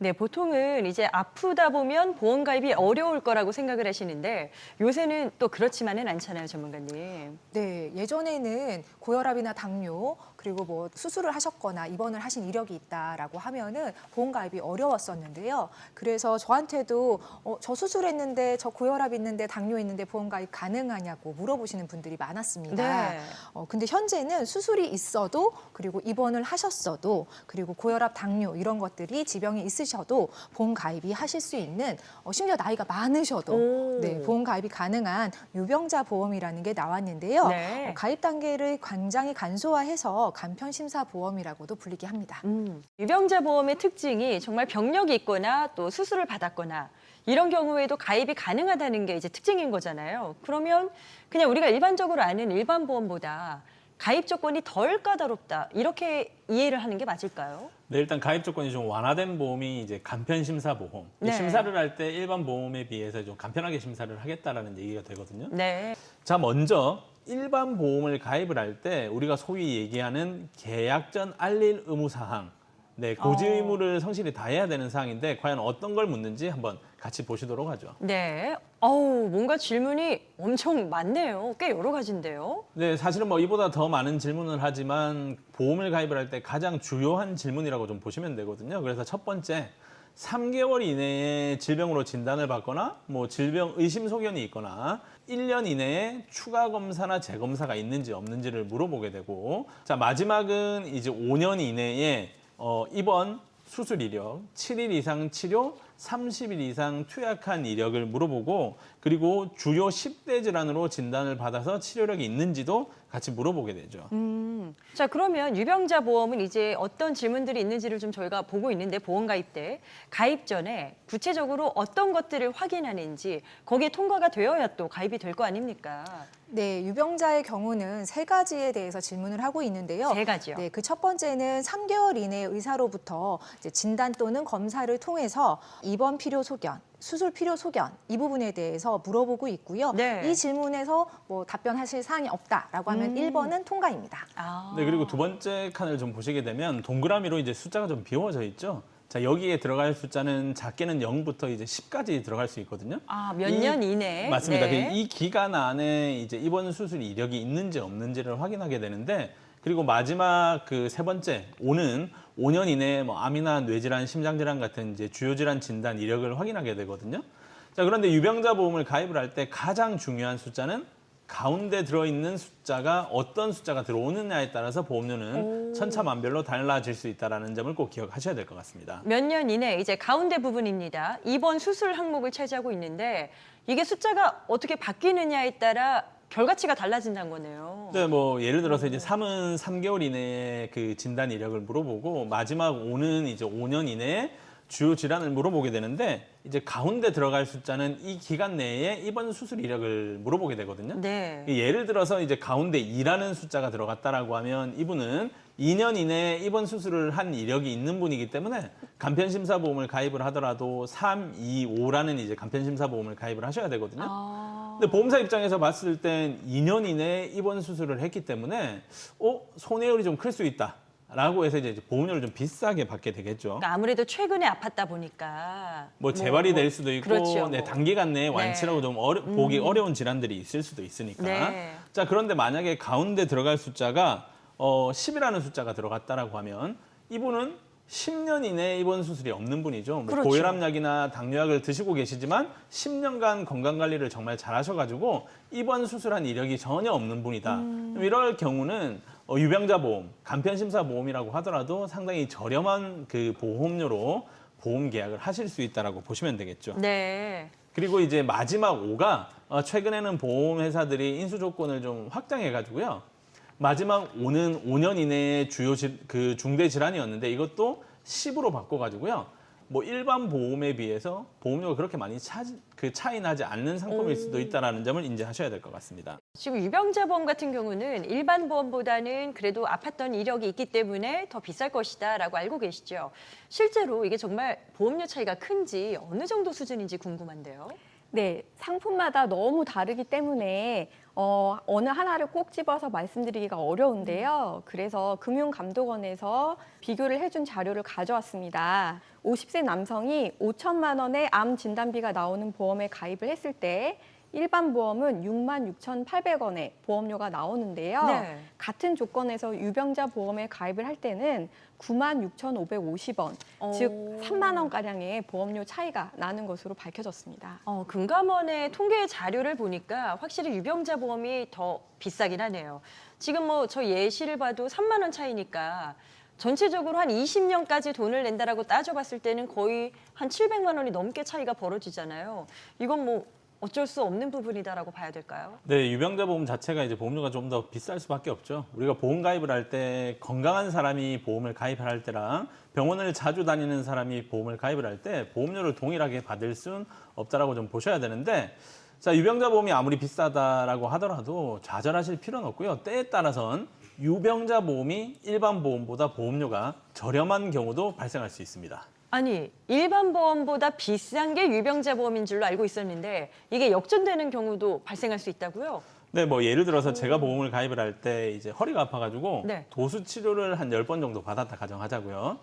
네, 보통은 이제 아프다 보면 보험 가입이 어려울 거라고 생각을 하시는데 요새는 또 그렇지만은 않잖아요, 전문가님. 네, 예전에는 고혈압이나 당뇨 그리고 뭐 수술을 하셨거나 입원을 하신 이력이 있다라고 하면은 보험 가입이 어려웠었는데요. 그래서 저한테도 저 수술했는데 저 고혈압 있는데 당뇨 있는데 보험 가입 가능하냐고 물어보시는 분들이 많았습니다. 네. 근데 현재는 수술이 있어도 그리고 입원을 하셨어도 그리고 고혈압, 당뇨 이런 것들이 지병이 있으셔도 보험 가입이 하실 수 있는 심지어 나이가 많으셔도 오. 네, 보험 가입이 가능한 유병자 보험이라는 게 나왔는데요. 네. 가입 단계를 굉장히 간소화해서 간편 심사 보험이라고도 불리게 합니다. 유병자 보험의 특징이 정말 병력이 있거나 또 수술을 받았거나 이런 경우에도 가입이 가능하다는 게 이제 특징인 거잖아요. 그러면 그냥 우리가 일반적으로 아는 일반 보험보다 가입 조건이 덜 까다롭다 이렇게 이해를 하는 게 맞을까요? 네, 일단 가입 조건이 좀 완화된 보험이 이제 간편 심사 보험. 네. 심사를 할 때 일반 보험에 비해서 좀 간편하게 심사를 하겠다라는 얘기가 되거든요. 네. 자, 먼저 일반 보험을 가입을 할 때 우리가 소위 얘기하는 계약 전 알릴 의무 사항. 네, 고지 의무를 성실히 다해야 되는 사항인데 과연 어떤 걸 묻는지 한번 같이 보시도록 하죠. 네. 뭔가 질문이 엄청 많네요. 꽤 여러 가지인데요. 네, 사실은 뭐 이보다 더 많은 질문을 하지만 보험을 가입을 할 때 가장 주요한 질문이라고 좀 보시면 되거든요. 그래서 첫 번째, 3개월 이내에 질병으로 진단을 받거나 뭐 질병 의심 소견이 있거나 1년 이내에 추가 검사나 재검사가 있는지 없는지를 물어보게 되고, 자, 마지막은 이제 5년 이내에 입원, 수술 이력, 7일 이상 치료, 30일 이상 투약한 이력을 물어보고, 그리고 주요 10대 질환으로 진단을 받아서 치료력이 있는지도 같이 물어보게 되죠. 자, 그러면 유병자 보험은 이제 어떤 질문들이 있는지를 좀 저희가 보고 있는데 보험 가입 때 가입 전에 구체적으로 어떤 것들을 확인하는지 거기에 통과가 되어야 또 가입이 될 거 아닙니까? 네, 유병자의 경우는 세 가지에 대해서 질문을 하고 있는데요. 세 가지요. 네, 그 첫 번째는 3개월 이내 의사로부터 이제 진단 또는 검사를 통해서 입원 필요 소견, 수술 필요 소견 이 부분에 대해서 물어보고 있고요. 네. 이 질문에서 뭐 답변하실 사항이 없다라고 하면 1번은 통과입니다. 네, 그리고 두 번째 칸을 좀 보시게 되면 동그라미로 이제 숫자가 좀 비워져 있죠. 자, 여기에 들어갈 숫자는 작게는 0부터 이제 10까지 들어갈 수 있거든요. 몇 년 이내에? 맞습니다. 네. 이 기간 안에 이제 입원 수술 이력이 있는지 없는지를 확인하게 되는데, 그리고 마지막 그 세 번째, 5는 5년 이내에 뭐 암이나 뇌질환, 심장질환 같은 이제 주요 질환 진단 이력을 확인하게 되거든요. 자, 그런데 유병자 보험을 가입을 할 때 가장 중요한 숫자는 가운데 들어있는 숫자가 어떤 숫자가 들어오느냐에 따라서 보험료는 천차만별로 달라질 수 있다는 점을 꼭 기억하셔야 될 것 같습니다. 몇 년 이내 이제 가운데 부분입니다. 입원 수술 항목을 차지하고 있는데 이게 숫자가 어떻게 바뀌느냐에 따라 결과치가 달라진다는 거네요. 네, 뭐 예를 들어서 이제 3은 3개월 이내에 그 진단 이력을 물어보고, 마지막 5는 이제 5년 이내에 주요 질환을 물어보게 되는데, 이제 가운데 들어갈 숫자는 이 기간 내에 입원 수술 이력을 물어보게 되거든요. 네. 예를 들어서 이제 가운데 2라는 숫자가 들어갔다라고 하면 이분은 2년 이내에 입원 수술을 한 이력이 있는 분이기 때문에 간편심사보험을 가입을 하더라도 3, 2, 5라는 이제 간편심사보험을 가입을 하셔야 되거든요. 근데 보험사 입장에서 봤을 땐 2년 이내에 입원 수술을 했기 때문에 손해율이 좀 클 수 있다. 라고 해서 이제 보험료를 좀 비싸게 받게 되겠죠. 그러니까 아무래도 최근에 아팠다 보니까 뭐 재발이 될 수도 있고, 그렇죠. 네, 단기간 내에 완치라고 좀 보기 어려운 질환들이 있을 수도 있으니까. 네. 자, 그런데 만약에 가운데 들어갈 숫자가 10이라는 숫자가 들어갔다라고 하면 이분은 10년 이내에 입원 수술이 없는 분이죠. 뭐 그렇죠. 고혈압약이나 당뇨약을 드시고 계시지만 10년간 건강관리를 정말 잘하셔가지고 입원 수술한 이력이 전혀 없는 분이다. 이럴 경우는 유병자 보험, 간편심사 보험이라고 하더라도 상당히 저렴한 그 보험료로 보험 계약을 하실 수 있다라고 보시면 되겠죠. 네. 그리고 이제 마지막 5가 최근에는 보험회사들이 인수 조건을 좀 확장해가지고요. 마지막 5는 5년 이내에 주요 그 중대 질환이었는데 이것도 10으로 바꿔가지고요. 뭐 일반 보험에 비해서 보험료가 그렇게 많이 차이 나지 않는 상품일 수도 있다는 점을 인지하셔야 될 것 같습니다. 지금 유병자 보험 같은 경우는 일반 보험보다는 그래도 아팠던 이력이 있기 때문에 더 비쌀 것이다라고 알고 계시죠. 실제로 이게 정말 보험료 차이가 큰지 어느 정도 수준인지 궁금한데요. 네, 상품마다 너무 다르기 때문에 어느 하나를 꼭 집어서 말씀드리기가 어려운데요. 그래서 금융감독원에서 비교를 해준 자료를 가져왔습니다. 50세 남성이 5천만 원의 암 진단비가 나오는 보험에 가입을 했을 때 일반 보험은 66,800원의 보험료가 나오는데요. 네. 같은 조건에서 유병자 보험에 가입을 할 때는 96,550원, 즉 3만 원가량의 보험료 차이가 나는 것으로 밝혀졌습니다. 금감원의 통계 자료를 보니까 확실히 유병자 보험이 더 비싸긴 하네요. 지금 뭐 저 예시를 봐도 3만 원 차이니까 전체적으로 한 20년까지 돈을 낸다라고 따져봤을 때는 거의 한 700만 원이 넘게 차이가 벌어지잖아요. 이건 뭐 어쩔 수 없는 부분이다라고 봐야 될까요? 네, 유병자 보험 자체가 이제 보험료가 좀 더 비쌀 수밖에 없죠. 우리가 보험 가입을 할 때 건강한 사람이 보험을 가입할 때랑 병원을 자주 다니는 사람이 보험을 가입을 할 때 보험료를 동일하게 받을 수는 없다라고 좀 보셔야 되는데, 자, 유병자 보험이 아무리 비싸다라고 하더라도 좌절하실 필요는 없고요. 때에 따라선 유병자 보험이 일반 보험보다 보험료가 저렴한 경우도 발생할 수 있습니다. 아니, 일반 보험보다 비싼 게 유병자 보험인 줄로 알고 있었는데 이게 역전되는 경우도 발생할 수 있다고요? 네, 뭐 예를 들어서 제가 보험을 가입을 할 때 이제 허리가 아파가지고 네. 도수 치료를 한 10번 정도 받았다 가정하자고요.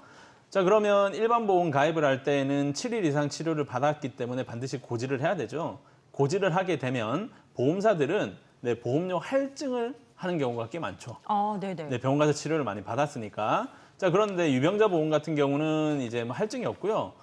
자, 그러면 일반 보험 가입을 할 때는 7일 이상 치료를 받았기 때문에 반드시 고지를 해야 되죠. 고지를 하게 되면 보험사들은 네, 보험료 할증을 하는 경우가 꽤 많죠. 네네. 네, 병원 가서 치료를 많이 받았으니까. 자, 그런데 유병자 보험 같은 경우는 이제 뭐 할증이 없고요.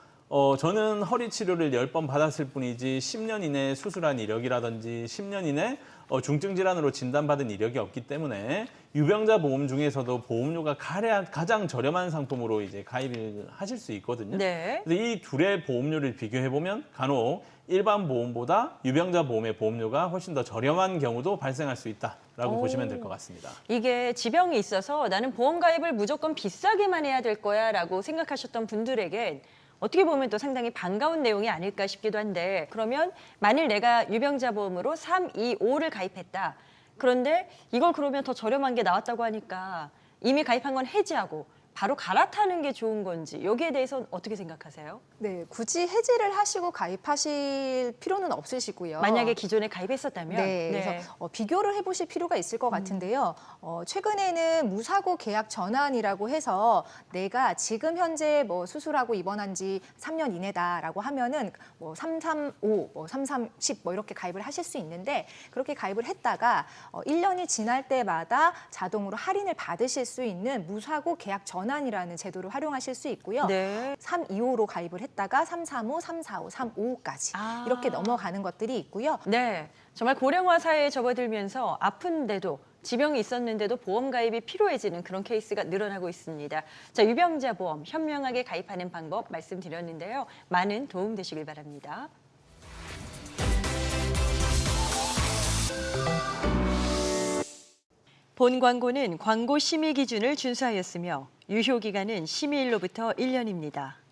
저는 허리 치료를 10번 받았을 뿐이지 10년 이내에 수술한 이력이라든지 10년 이내 중증 질환으로 진단받은 이력이 없기 때문에 유병자 보험 중에서도 보험료가 가장 저렴한 상품으로 이제 가입을 하실 수 있거든요. 네. 그래서 이 둘의 보험료를 비교해 보면 간혹 일반 보험보다 유병자 보험의 보험료가 훨씬 더 저렴한 경우도 발생할 수 있다라고 보시면 될 것 같습니다. 이게 지병이 있어서 나는 보험 가입을 무조건 비싸게만 해야 될 거야라고 생각하셨던 분들에겐 어떻게 보면 또 상당히 반가운 내용이 아닐까 싶기도 한데, 그러면 만일 내가 유병자 보험으로 3, 2, 5를 가입했다. 그런데 이걸 그러면 더 저렴한 게 나왔다고 하니까 이미 가입한 건 해지하고 바로 갈아타는 게 좋은 건지 여기에 대해서는 어떻게 생각하세요? 네, 굳이 해지를 하시고 가입하실 필요는 없으시고요. 만약에 기존에 가입했었다면? 네, 그래서 비교를 해보실 필요가 있을 것 같은데요. 최근에는 무사고 계약 전환이라고 해서 내가 지금 현재 뭐 수술하고 입원한 지 3년 이내다라고 하면은 뭐 335, 뭐 3310 뭐 이렇게 가입을 하실 수 있는데, 그렇게 가입을 했다가 1년이 지날 때마다 자동으로 할인을 받으실 수 있는 무사고 계약 전환이라는 제도를 활용하실 수 있고요. 네. 325로 가입을 했다가 335, 345, 355까지 이렇게 넘어가는 것들이 있고요. 네, 정말 고령화 사회에 접어들면서 아픈데도 지병이 있었는데도 보험 가입이 필요해지는 그런 케이스가 늘어나고 있습니다. 자, 유병자 보험 현명하게 가입하는 방법 말씀드렸는데요. 많은 도움 되시길 바랍니다. 본 광고는 광고 심의 기준을 준수하였으며 유효 기간은 심의일로부터 1년입니다.